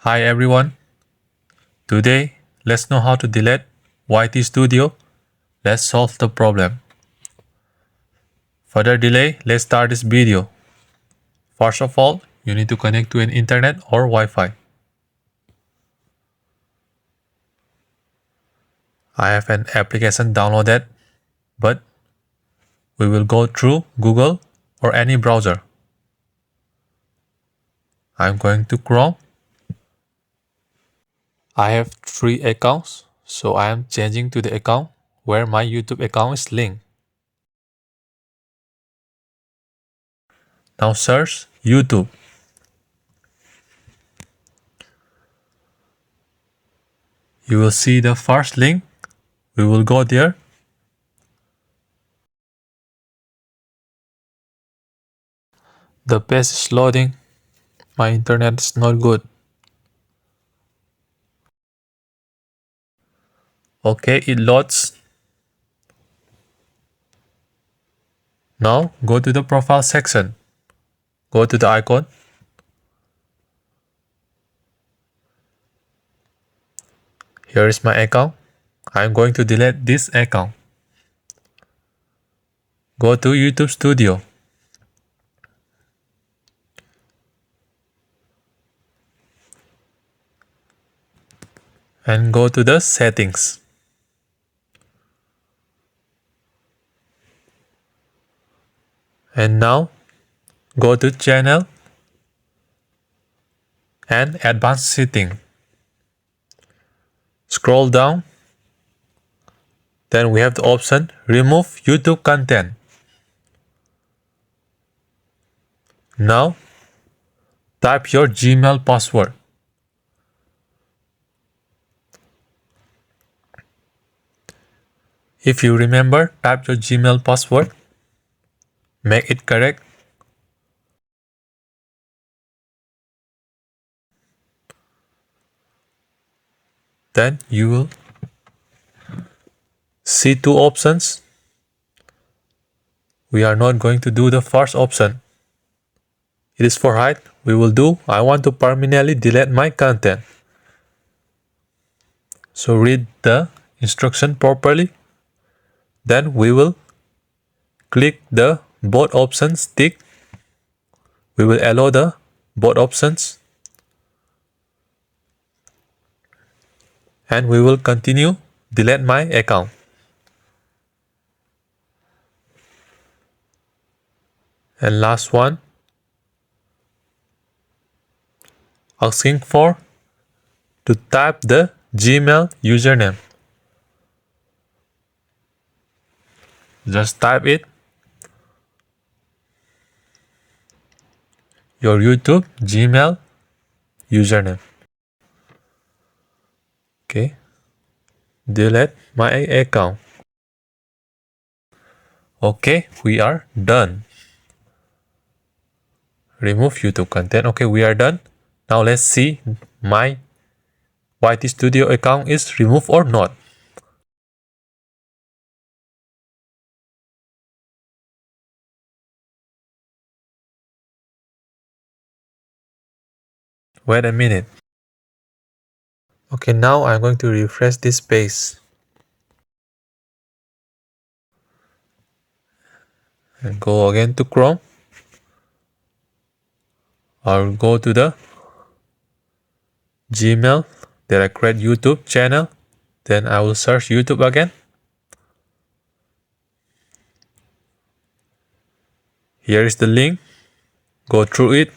Hi everyone. Today, let's know how to delete YT Studio. Let's solve the problem. Further delay, let's start this video. First of all, you need to connect to an internet or Wi-Fi. I have an application downloaded, but we will go through Google or any browser. I'm going to Chrome. I have 3 accounts, so I am changing to the account where my YouTube account is linked. Now search YouTube. You will see the first link. We will go there. The page is loading. My internet is not good. Okay, it loads. Now go to the profile section. Go to the icon. Here is my account. I'm going to delete this account. Go to YouTube Studio. And go to the settings. And now go to channel and advanced setting. Scroll down. Then we have the option remove YouTube content. Now type your Gmail password. If you remember, type your Gmail password. Make it correct. Then you will see 2 options. We are not going to do the first option. It is for hide. We will do I want to permanently delete my content. So read the instruction properly. Then we will click the both options tick. We will allow the both options. And we will continue delete my account. And last one, asking for to type the Gmail username. Just type it. Your YouTube Gmail username. Okay. Delete my account. Okay, we are done. Remove YouTube content. Okay, we are done. Now let's see my YT Studio account is removed or not. Wait a minute. Okay, now I'm going to refresh this page. And go again to Chrome. I'll go to the Gmail that I create YouTube channel. Then I will search YouTube again. Here is the link. Go through it.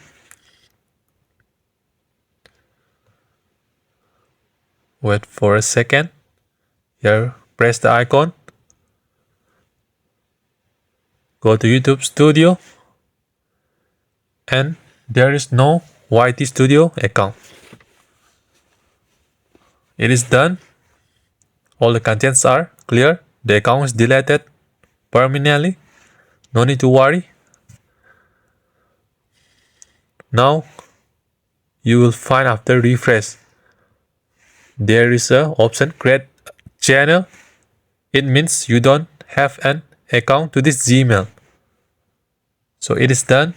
Wait for a second. Here, press the icon. Go to YouTube Studio. And there is no YT Studio account. It is done. All the contents are clear. The account is deleted permanently. No need to worry. Now you will find after refresh there is a option create channel. It means you don't have an account to this Gmail. So it is done.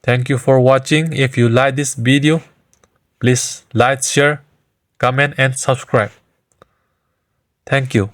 Thank you for watching. If you like this video, please like, share, comment and subscribe. Thank you.